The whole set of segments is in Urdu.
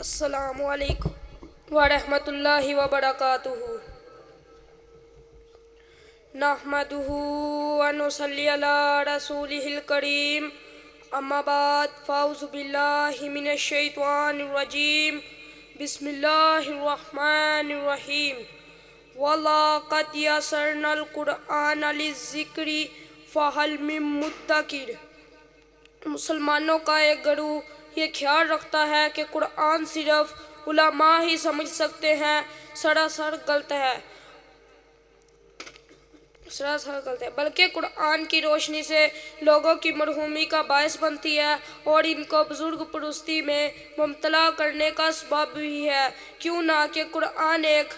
السلام علیکم ورحمۃ اللہ وبرکاتہ۔ نحمدہ ونصلی علی رسولہ الکریم، اما بعد فاعوذ باللہ من الشیطان الرجیم، بسم اللہ الرحمن الرحیم۔ وَلَقَدْ يَسَّرْنَا الْقُرْآنَ لِلذِّكْرِ فَهَلْ مِن مُّدَّكِرٍ۔ مسلمانوں کا ایک گروہ یہ خیال رکھتا ہے کہ قرآن صرف علماء ہی سمجھ سکتے ہیں، سراسر غلط ہے، بلکہ قرآن کی روشنی سے لوگوں کی مرحومی کا باعث بنتی ہے اور ان کو بزرگ پرستی میں مبتلا کرنے کا سبب بھی ہے، کیوں نہ کہ قرآن ایک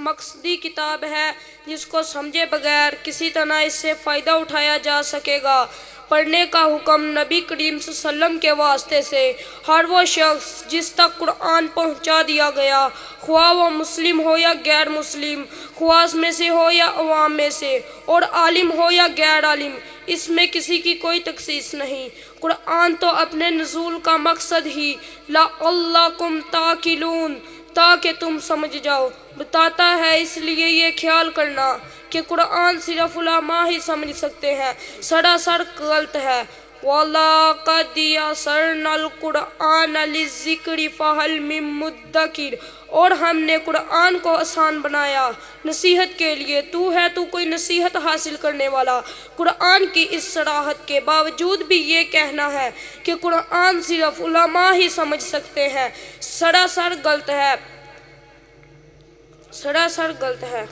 مقصدی کتاب ہے جس کو سمجھے بغیر کسی طرح اس سے فائدہ اٹھایا جا سکے گا۔ پڑھنے کا حکم نبی کریم صلی اللہ علیہ وسلم کے واسطے سے ہر وہ شخص جس تک قرآن پہنچا دیا گیا، خواہ وہ مسلم ہو یا غیر مسلم، خواص میں سے ہو یا عوام میں سے، اور عالم ہو یا غیر عالم، اس میں کسی کی کوئی تخصیص نہیں۔ قرآن تو اپنے نزول کا مقصد ہی لَعَلَّکُمْ تَعْقِلُونَ، تاکہ تم سمجھ جاؤ، بتاتا ہے۔ اس لیے یہ خیال کرنا کہ قرآن صرف علماء ہی سمجھ سکتے ہیں، سراسر غلط ہے۔ وَلَقَدْ يَسَّرْنَا الْقُرْآنَ لِلذِّكْرِ فَهَلْ مِن مُّدَّكِرٍ، اور ہم نے قرآن کو آسان بنایا نصیحت کے لیے، تو کوئی نصیحت حاصل کرنے والا۔ قرآن کی اس صراحت کے باوجود بھی یہ کہنا ہے کہ قرآن صرف علماء ہی سمجھ سکتے ہیں، سراسر غلط ہے، سراسر غلط ہے۔